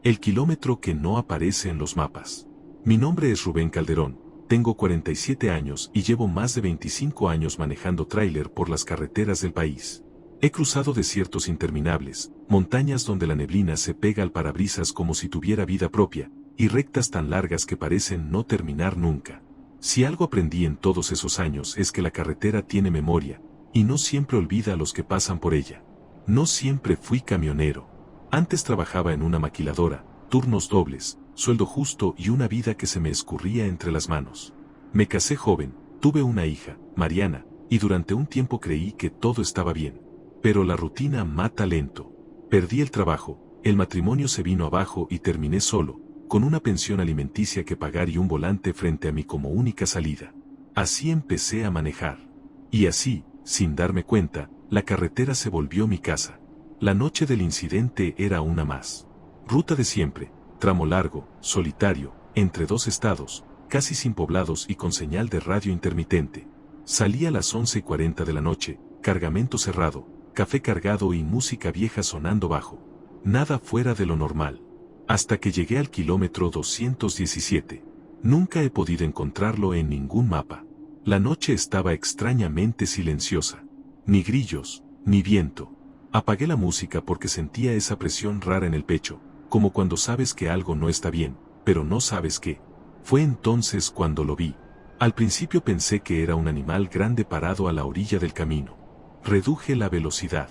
El kilómetro que no aparece en los mapas. Mi nombre es Rubén Calderón, tengo 47 años y llevo más de 25 años manejando tráiler por las carreteras del país. He cruzado desiertos interminables, montañas donde la neblina se pega al parabrisas como si tuviera vida propia, y rectas tan largas que parecen no terminar nunca. Si algo aprendí en todos esos años es que la carretera tiene memoria, y no siempre olvida a los que pasan por ella. No siempre fui camionero. Antes trabajaba en una maquiladora, turnos dobles, sueldo justo y una vida que se me escurría entre las manos. Me casé joven, tuve una hija, Mariana, y durante un tiempo creí que todo estaba bien. Pero la rutina mata lento. Perdí el trabajo, el matrimonio se vino abajo y terminé solo, con una pensión alimenticia que pagar y un volante frente a mí como única salida. Así empecé a manejar. Y así, sin darme cuenta, la carretera se volvió mi casa. La noche del incidente era una más. Ruta de siempre, tramo largo, solitario, entre dos estados, casi sin poblados y con señal de radio intermitente. Salí a las 11:40 de la noche, cargamento cerrado, café cargado y música vieja sonando bajo. Nada fuera de lo normal. Hasta que llegué al kilómetro 217. Nunca he podido encontrarlo en ningún mapa. La noche estaba extrañamente silenciosa. Ni grillos, ni viento. Apagué la música porque sentía esa presión rara en el pecho, como cuando sabes que algo no está bien, pero no sabes qué. Fue entonces cuando lo vi. Al principio pensé que era un animal grande parado a la orilla del camino. Reduje la velocidad.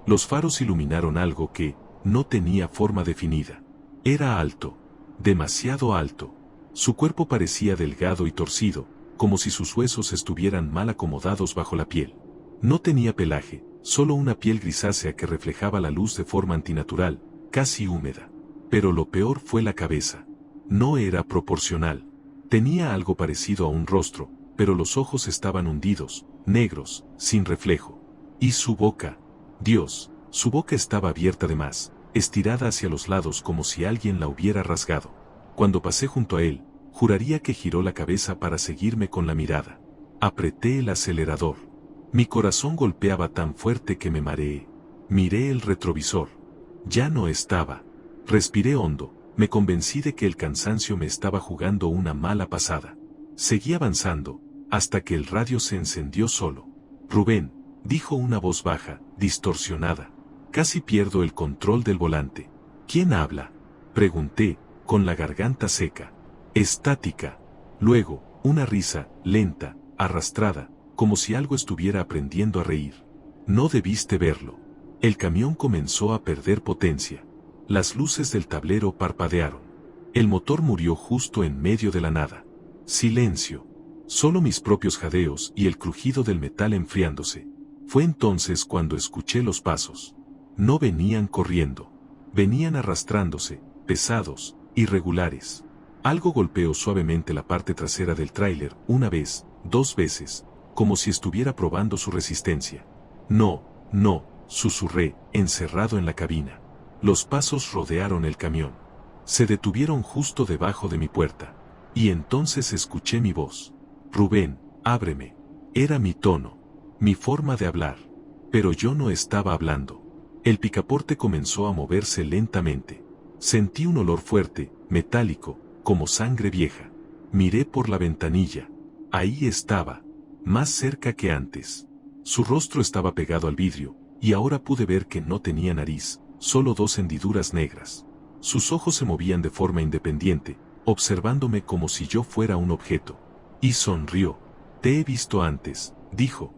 Los faros iluminaron algo que no tenía forma definida. Era alto, demasiado alto. Su cuerpo parecía delgado y torcido, como si sus huesos estuvieran mal acomodados bajo la piel. No tenía pelaje, solo una piel grisácea que reflejaba la luz de forma antinatural, casi húmeda. Pero lo peor fue la cabeza. No era proporcional. Tenía algo parecido a un rostro, pero los ojos estaban hundidos, negros, sin reflejo. Y su boca. Dios, su boca estaba abierta de más, estirada hacia los lados como si alguien la hubiera rasgado. Cuando pasé junto a él, juraría que giró la cabeza para seguirme con la mirada. Apreté el acelerador. Mi corazón golpeaba tan fuerte que me mareé. Miré el retrovisor. Ya no estaba. Respiré hondo, me convencí de que el cansancio me estaba jugando una mala pasada. Seguí avanzando, hasta que el radio se encendió solo. Rubén, dijo una voz baja, distorsionada. Casi pierdo el control del volante. ¿Quién habla? Pregunté, con la garganta seca. Estática. Luego, una risa, lenta, arrastrada, como si algo estuviera aprendiendo a reír. No debiste verlo. El camión comenzó a perder potencia. Las luces del tablero parpadearon. El motor murió justo en medio de la nada. Silencio. Solo mis propios jadeos y el crujido del metal enfriándose. Fue entonces cuando escuché los pasos. No venían corriendo. Venían arrastrándose, pesados, irregulares. Algo golpeó suavemente la parte trasera del tráiler, una vez, dos veces, como si estuviera probando su resistencia. No, no, susurré, encerrado en la cabina. Los pasos rodearon el camión. Se detuvieron justo debajo de mi puerta. Y entonces escuché mi voz. Rubén, ábreme. Era mi tono, mi forma de hablar. Pero yo no estaba hablando. El picaporte comenzó a moverse lentamente. Sentí un olor fuerte, metálico, como sangre vieja. Miré por la ventanilla. Ahí estaba, más cerca que antes. Su rostro estaba pegado al vidrio, y ahora pude ver que no tenía nariz, solo dos hendiduras negras. Sus ojos se movían de forma independiente, observándome como si yo fuera un objeto. Y sonrió. Te he visto antes, dijo.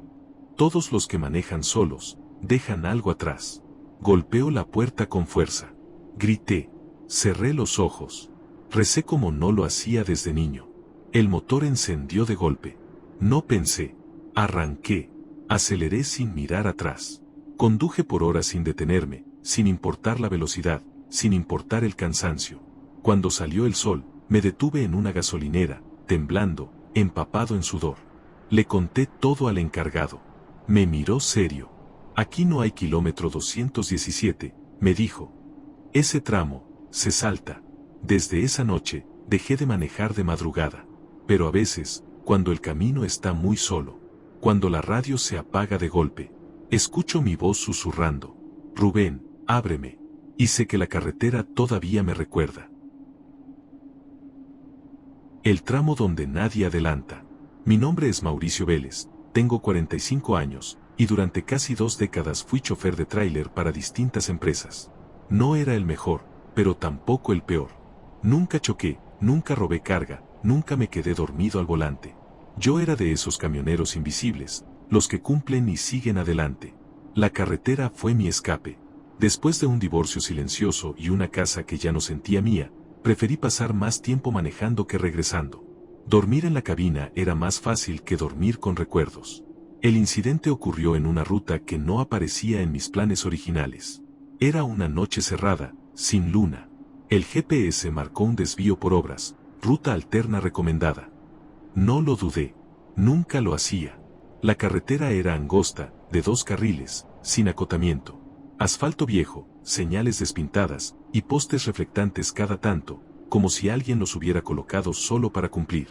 Todos los que manejan solos, dejan algo atrás. Golpeó la puerta con fuerza. Grité. Cerré los ojos. Recé como no lo hacía desde niño. El motor encendió de golpe. No pensé. Arranqué. Aceleré sin mirar atrás. Conduje por horas sin detenerme, sin importar la velocidad, sin importar el cansancio. Cuando salió el sol, me detuve en una gasolinera, temblando, empapado en sudor. Le conté todo al encargado. Me miró serio. Aquí no hay kilómetro 217, me dijo. Ese tramo, se salta. Desde esa noche, dejé de manejar de madrugada. Pero a veces, cuando el camino está muy solo, cuando la radio se apaga de golpe, escucho mi voz susurrando. Rubén, ábreme. y sé que la carretera todavía me recuerda. El tramo donde nadie adelanta. Mi nombre es Mauricio Vélez, tengo 45 años, y durante casi 2 décadas fui chofer de tráiler para distintas empresas. No era el mejor, pero tampoco el peor. Nunca choqué, nunca robé carga, nunca me quedé dormido al volante. Yo era de esos camioneros invisibles, los que cumplen y siguen adelante. La carretera fue mi escape. Después de un divorcio silencioso y una casa que ya no sentía mía, preferí pasar más tiempo manejando que regresando. Dormir en la cabina era más fácil que dormir con recuerdos. El incidente ocurrió en una ruta que no aparecía en mis planes originales. Era una noche cerrada, sin luna. El GPS marcó un desvío por obras, ruta alterna recomendada. No lo dudé. Nunca lo hacía. La carretera era angosta, de 2 carriles, sin acotamiento. Asfalto viejo, señales despintadas, y postes reflectantes cada tanto, como si alguien los hubiera colocado solo para cumplir.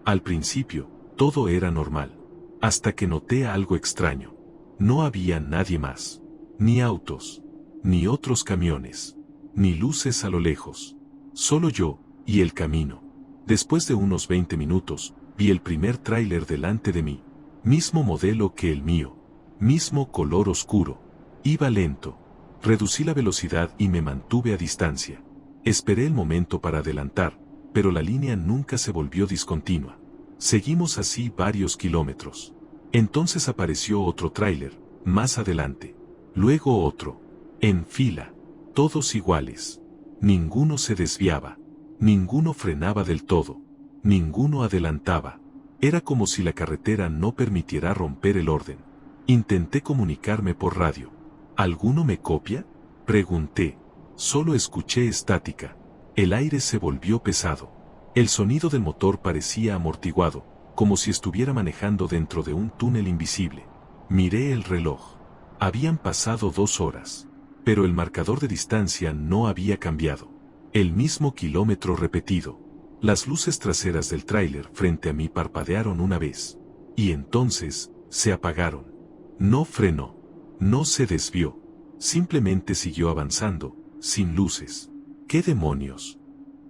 Al principio, todo era normal. Hasta que noté algo extraño. No había nadie más. Ni autos. Ni otros camiones. Ni luces a lo lejos. Solo yo, y el camino. Después de unos 20 minutos, vi el primer tráiler delante de mí. Mismo modelo que el mío. Mismo color oscuro. Iba lento. Reducí la velocidad y me mantuve a distancia. Esperé el momento para adelantar, pero la línea nunca se volvió discontinua. Seguimos así varios kilómetros. Entonces apareció otro tráiler, más adelante. Luego otro. En fila. Todos iguales. Ninguno se desviaba. Ninguno frenaba del todo. Ninguno adelantaba. Era como si la carretera no permitiera romper el orden. Intenté comunicarme por radio. ¿Alguno me copia? Pregunté. Solo escuché estática. El aire se volvió pesado. El sonido del motor parecía amortiguado, como si estuviera manejando dentro de un túnel invisible. Miré el reloj. Habían pasado 2 horas. Pero el marcador de distancia no había cambiado. El mismo kilómetro repetido. Las luces traseras del tráiler frente a mí parpadearon una vez. Y entonces, se apagaron. No frenó. No se desvió. Simplemente siguió avanzando, sin luces. ¿Qué demonios?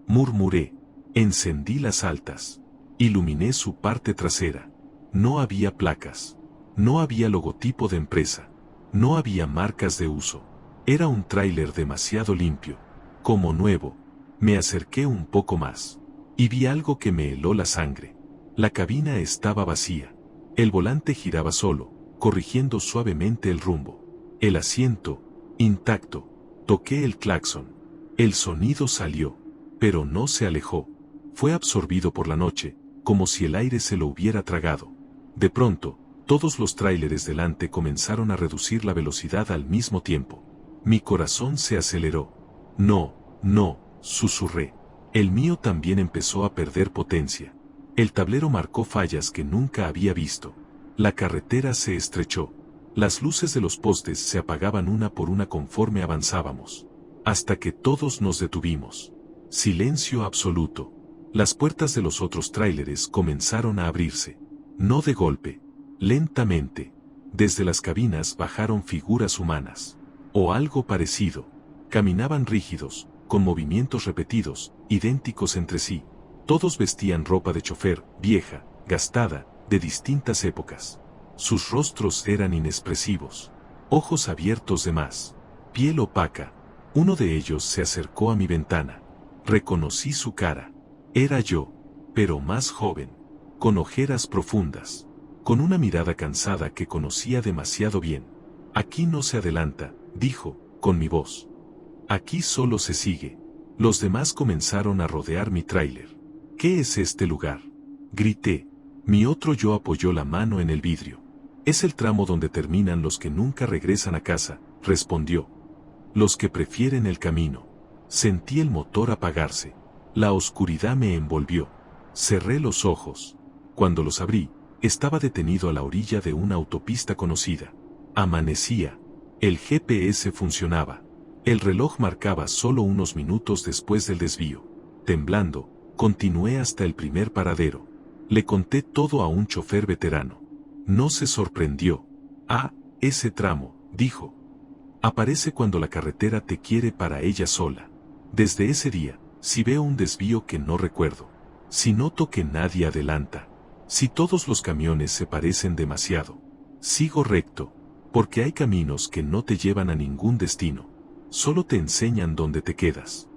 Murmuré. Encendí las altas. Iluminé su parte trasera. No había placas. No había logotipo de empresa. No había marcas de uso. Era un tráiler demasiado limpio. Como nuevo. Me acerqué un poco más. Y vi algo que me heló la sangre. La cabina estaba vacía. El volante giraba solo, corrigiendo suavemente el rumbo. El asiento, intacto. Toqué el claxon. El sonido salió, pero no se alejó. Fue absorbido por la noche, como si el aire se lo hubiera tragado. De pronto, todos los tráileres delante comenzaron a reducir la velocidad al mismo tiempo. Mi corazón se aceleró. No, no, susurré. El mío también empezó a perder potencia. El tablero marcó fallas que nunca había visto. La carretera se estrechó. Las luces de los postes se apagaban una por una conforme avanzábamos. Hasta que todos nos detuvimos. Silencio absoluto. Las puertas de los otros tráileres comenzaron a abrirse. No de golpe. Lentamente. Desde las cabinas bajaron figuras humanas. O algo parecido. Caminaban rígidos, con movimientos repetidos, idénticos entre sí. Todos vestían ropa de chofer, vieja, gastada, de distintas épocas. Sus rostros eran inexpresivos. Ojos abiertos de más. Piel opaca. Uno de ellos se acercó a mi ventana. Reconocí su cara. Era yo, pero más joven. Con ojeras profundas. Con una mirada cansada que conocía demasiado bien. Aquí no se adelanta, dijo, con mi voz. Aquí solo se sigue. Los demás comenzaron a rodear mi tráiler. ¿Qué es este lugar? Grité. Mi otro yo apoyó la mano en el vidrio. Es el tramo donde terminan los que nunca regresan a casa, respondió. Los que prefieren el camino. Sentí el motor apagarse. La oscuridad me envolvió. Cerré los ojos. Cuando los abrí, estaba detenido a la orilla de una autopista conocida. Amanecía. El GPS funcionaba. El reloj marcaba solo unos minutos después del desvío. Temblando, continué hasta el primer paradero. Le conté todo a un chofer veterano. No se sorprendió. Ah, ese tramo, dijo. Aparece cuando la carretera te quiere para ella sola. Desde ese día, si veo un desvío que no recuerdo, si noto que nadie adelanta, si todos los camiones se parecen demasiado, sigo recto, porque hay caminos que no te llevan a ningún destino, solo te enseñan dónde te quedas.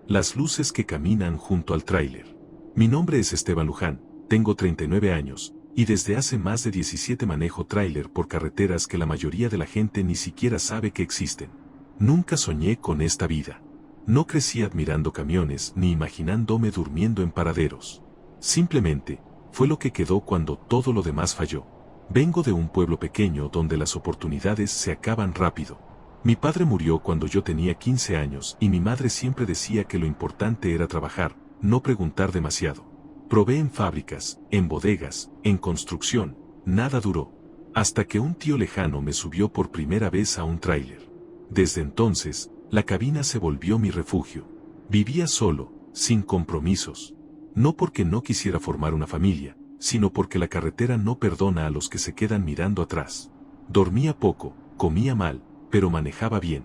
Las luces que caminan junto al tráiler. Mi nombre es Esteban Luján, tengo 39 años, y desde hace más de 17 manejo tráiler por carreteras que la mayoría de la gente ni siquiera sabe que existen. Nunca soñé con esta vida. No crecí admirando camiones ni imaginándome durmiendo en paraderos. Simplemente, fue lo que quedó cuando todo lo demás falló. Vengo de un pueblo pequeño donde las oportunidades se acaban rápido. Mi padre murió cuando yo tenía 15 años y mi madre siempre decía que lo importante era trabajar, no preguntar demasiado. Probé en fábricas, en bodegas, en construcción, nada duró. Hasta que un tío lejano me subió por primera vez a un tráiler. Desde entonces, la cabina se volvió mi refugio. Vivía solo, sin compromisos. No porque no quisiera formar una familia, sino porque la carretera no perdona a los que se quedan mirando atrás. Dormía poco, comía mal, pero manejaba bien.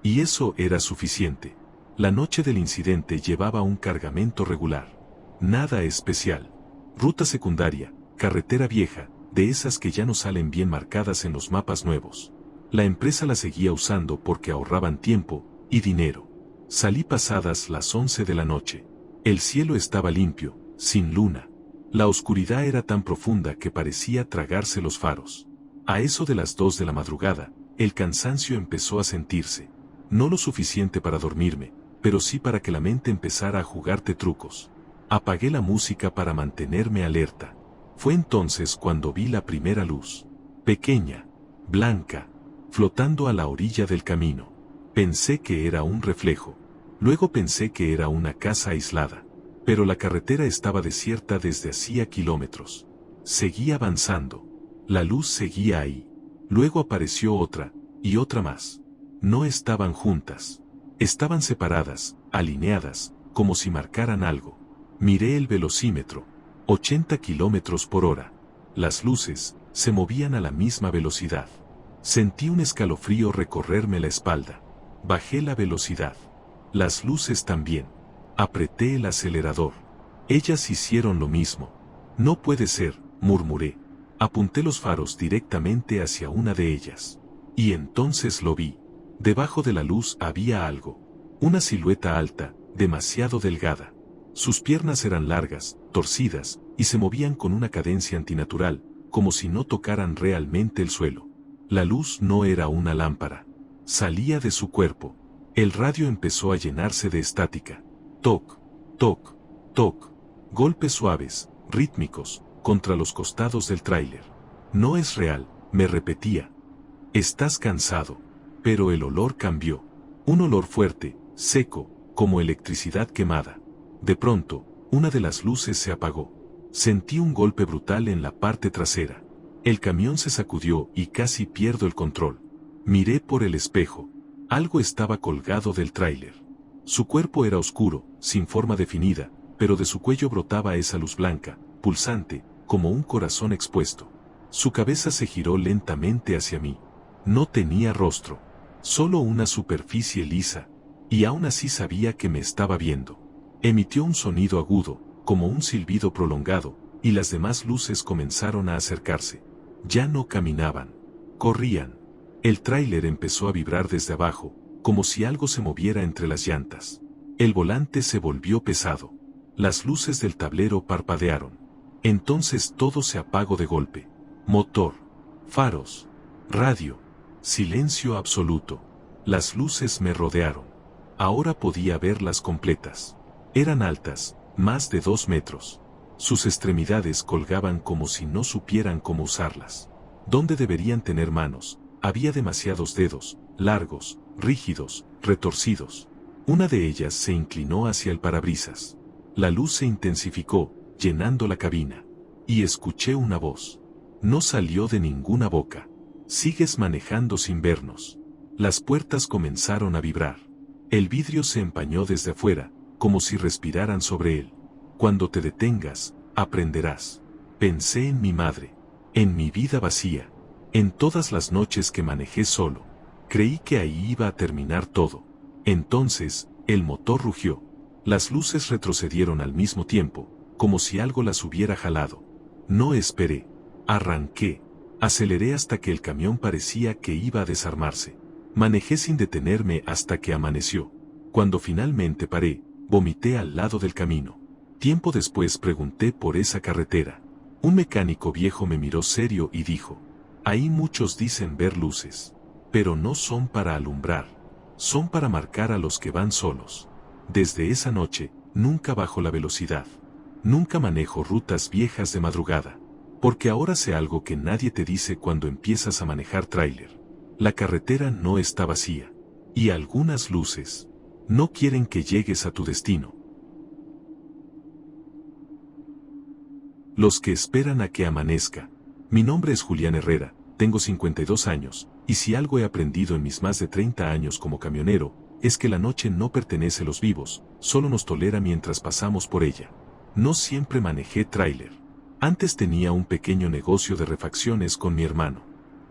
Y eso era suficiente. La noche del incidente llevaba un cargamento regular. Nada especial. Ruta secundaria, carretera vieja, de esas que ya no salen bien marcadas en los mapas nuevos. La empresa la seguía usando porque ahorraban tiempo y dinero. Salí pasadas las 11 de la noche. El cielo estaba limpio, sin luna. La oscuridad era tan profunda que parecía tragarse los faros. A eso de las 2 de la madrugada, el cansancio empezó a sentirse. No lo suficiente para dormirme, pero sí para que la mente empezara a jugarte trucos. Apagué la música para mantenerme alerta. Fue entonces cuando vi la primera luz. Pequeña, blanca, flotando a la orilla del camino. Pensé que era un reflejo. Luego pensé que era una casa aislada. Pero la carretera estaba desierta desde hacía kilómetros. Seguí avanzando. La luz seguía ahí. Luego apareció otra, y otra más. No estaban juntas. Estaban separadas, alineadas, como si marcaran algo. Miré el velocímetro. 80 kilómetros por hora. Las luces se movían a la misma velocidad. Sentí un escalofrío recorrerme la espalda. Bajé la velocidad. Las luces también. Apreté el acelerador. Ellas hicieron lo mismo. No puede ser, murmuré. Apunté los faros directamente hacia una de ellas. Y entonces lo vi. Debajo de la luz había algo. Una silueta alta, demasiado delgada. Sus piernas eran largas, torcidas, y se movían con una cadencia antinatural, como si no tocaran realmente el suelo. La luz no era una lámpara. Salía de su cuerpo. El radio empezó a llenarse de estática. Toc, toc, toc. Golpes suaves, rítmicos, contra los costados del tráiler. No es real, me repetía. Estás cansado. Pero el olor cambió. Un olor fuerte, seco, como electricidad quemada. De pronto, una de las luces se apagó. Sentí un golpe brutal en la parte trasera. El camión se sacudió y casi pierdo el control. Miré por el espejo. Algo estaba colgado del tráiler. Su cuerpo era oscuro, sin forma definida, pero de su cuello brotaba esa luz blanca, pulsante, como un corazón expuesto. Su cabeza se giró lentamente hacia mí. No tenía rostro, solo una superficie lisa, y aún así sabía que me estaba viendo. Emitió un sonido agudo, como un silbido prolongado, y las demás luces comenzaron a acercarse. Ya no caminaban, corrían. El tráiler empezó a vibrar desde abajo, como si algo se moviera entre las llantas. El volante se volvió pesado. Las luces del tablero parpadearon. Entonces todo se apagó de golpe. Motor, faros, radio, silencio absoluto. Las luces me rodearon. Ahora podía verlas completas. Eran altas, más de 2 metros. Sus extremidades colgaban como si no supieran cómo usarlas. Donde deberían tener manos, había demasiados dedos, largos, rígidos, retorcidos. Una de ellas se inclinó hacia el parabrisas. La luz se intensificó, llenando la cabina. Y escuché una voz. No salió de ninguna boca. Sigues manejando sin vernos. Las puertas comenzaron a vibrar. El vidrio se empañó desde afuera, como si respiraran sobre él. Cuando te detengas, aprenderás. Pensé en mi madre, en mi vida vacía. En todas las noches que manejé solo, creí que ahí iba a terminar todo. Entonces, el motor rugió. Las luces retrocedieron al mismo tiempo, como si algo las hubiera jalado. No esperé. Arranqué. Aceleré hasta que el camión parecía que iba a desarmarse. Manejé sin detenerme hasta que amaneció. Cuando finalmente paré, vomité al lado del camino. Tiempo después pregunté por esa carretera. Un mecánico viejo me miró serio y dijo: ahí muchos dicen ver luces, pero no son para alumbrar, son para marcar a los que van solos. Desde esa noche, nunca bajo la velocidad. Nunca manejo rutas viejas de madrugada. Porque ahora sé algo que nadie te dice cuando empiezas a manejar tráiler. La carretera no está vacía. Y algunas luces no quieren que llegues a tu destino. Los que esperan a que amanezca. Mi nombre es Julián Herrera, tengo 52 años, y si algo he aprendido en mis más de 30 años como camionero, es que la noche no pertenece a los vivos, solo nos tolera mientras pasamos por ella. No siempre manejé tráiler. Antes tenía un pequeño negocio de refacciones con mi hermano.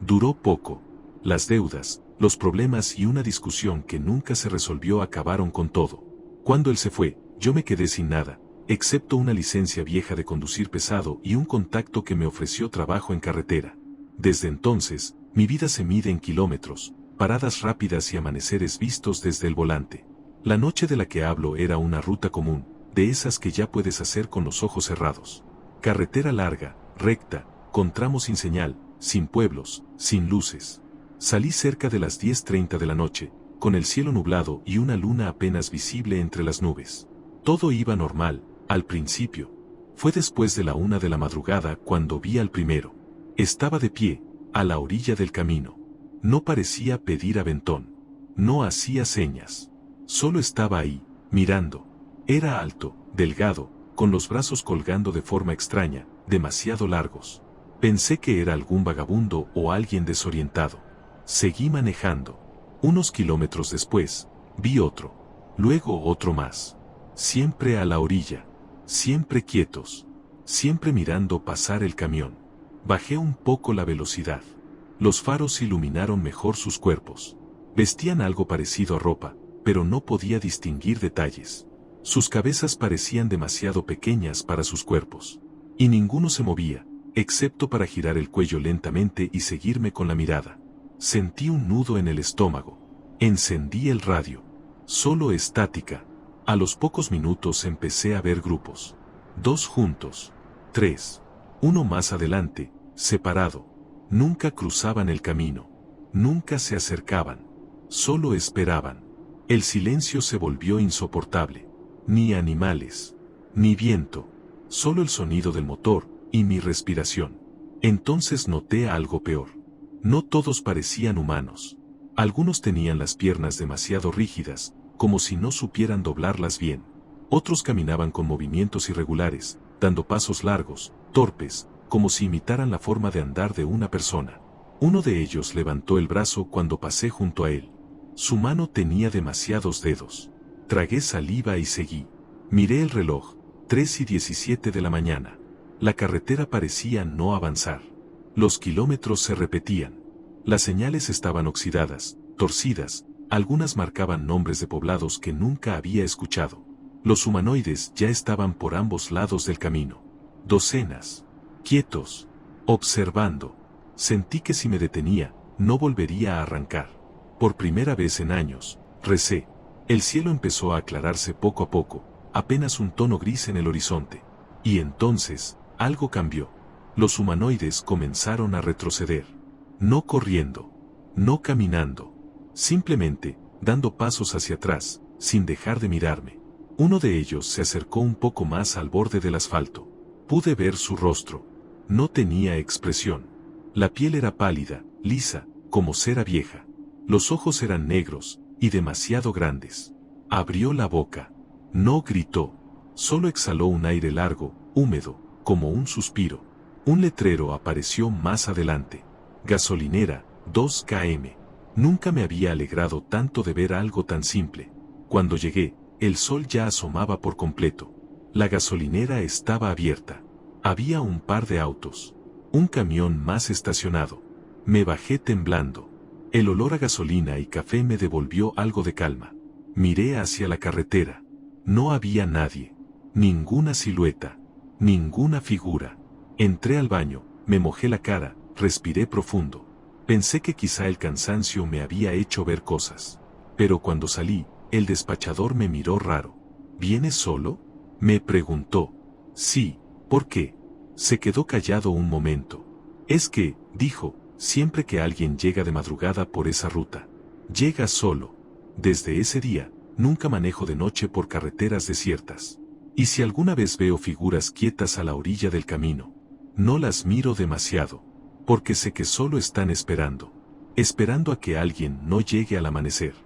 Duró poco. Las deudas, los problemas y una discusión que nunca se resolvió acabaron con todo. Cuando él se fue, yo me quedé sin nada, excepto una licencia vieja de conducir pesado y un contacto que me ofreció trabajo en carretera. Desde entonces, mi vida se mide en kilómetros, paradas rápidas y amaneceres vistos desde el volante. La noche de la que hablo era una ruta común, de esas que ya puedes hacer con los ojos cerrados. Carretera larga, recta, con tramos sin señal, sin pueblos, sin luces. Salí cerca de las 10:30 de la noche, con el cielo nublado y una luna apenas visible entre las nubes. Todo iba normal, al principio. Fue después de la 1 de la madrugada cuando vi al primero. Estaba de pie, a la orilla del camino. No parecía pedir aventón. No hacía señas. Solo estaba ahí, mirando. Era alto, delgado, con los brazos colgando de forma extraña, demasiado largos. Pensé que era algún vagabundo o alguien desorientado. Seguí manejando. Unos kilómetros después, vi otro. Luego otro más. Siempre a la orilla. Siempre quietos. Siempre mirando pasar el camión. Bajé un poco la velocidad. Los faros iluminaron mejor sus cuerpos. Vestían algo parecido a ropa, pero no podía distinguir detalles. Sus cabezas parecían demasiado pequeñas para sus cuerpos. Y ninguno se movía, excepto para girar el cuello lentamente y seguirme con la mirada. Sentí un nudo en el estómago. Encendí el radio. Solo estática. A los pocos minutos empecé a ver grupos. 2 juntos. 3. Uno más adelante, separado. Nunca cruzaban el camino. Nunca se acercaban. Solo esperaban. El silencio se volvió insoportable. Ni animales. Ni viento. Solo el sonido del motor y mi respiración. Entonces noté algo peor. No todos parecían humanos. Algunos tenían las piernas demasiado rígidas, como si no supieran doblarlas bien. Otros caminaban con movimientos irregulares, dando pasos largos, torpes, como si imitaran la forma de andar de una persona. Uno de ellos levantó el brazo cuando pasé junto a él. Su mano tenía demasiados dedos. Tragué saliva y seguí. Miré el reloj, 3:17 de la mañana. La carretera parecía no avanzar. Los kilómetros se repetían. Las señales estaban oxidadas, torcidas, algunas marcaban nombres de poblados que nunca había escuchado. Los humanoides ya estaban por ambos lados del camino. Docenas. Quietos. Observando. Sentí que si me detenía, no volvería a arrancar. Por primera vez en años, recé. El cielo empezó a aclararse poco a poco, apenas un tono gris en el horizonte. Y entonces, algo cambió. Los humanoides comenzaron a retroceder. No corriendo. No caminando. Simplemente, dando pasos hacia atrás, sin dejar de mirarme. Uno de ellos se acercó un poco más al borde del asfalto. Pude ver su rostro. No tenía expresión. La piel era pálida, lisa, como cera vieja. Los ojos eran negros, y demasiado grandes. Abrió la boca. No gritó. Solo exhaló un aire largo, húmedo, como un suspiro. Un letrero apareció más adelante. Gasolinera, 2 km. Nunca me había alegrado tanto de ver algo tan simple. Cuando llegué, el sol ya asomaba por completo. La gasolinera estaba abierta. Había un par de autos. Un camión más estacionado. Me bajé temblando. El olor a gasolina y café me devolvió algo de calma. Miré hacia la carretera. No había nadie. Ninguna silueta. Ninguna figura. Entré al baño, me mojé la cara, respiré profundo. Pensé que quizá el cansancio me había hecho ver cosas. Pero cuando salí, el despachador me miró raro. ¿Vienes solo?, me preguntó. Sí, ¿por qué? Se quedó callado un momento. Es que, dijo, siempre que alguien llega de madrugada por esa ruta, llega solo. Desde ese día, nunca manejo de noche por carreteras desiertas. Y si alguna vez veo figuras quietas a la orilla del camino, no las miro demasiado, porque sé que solo están esperando a que alguien no llegue al amanecer.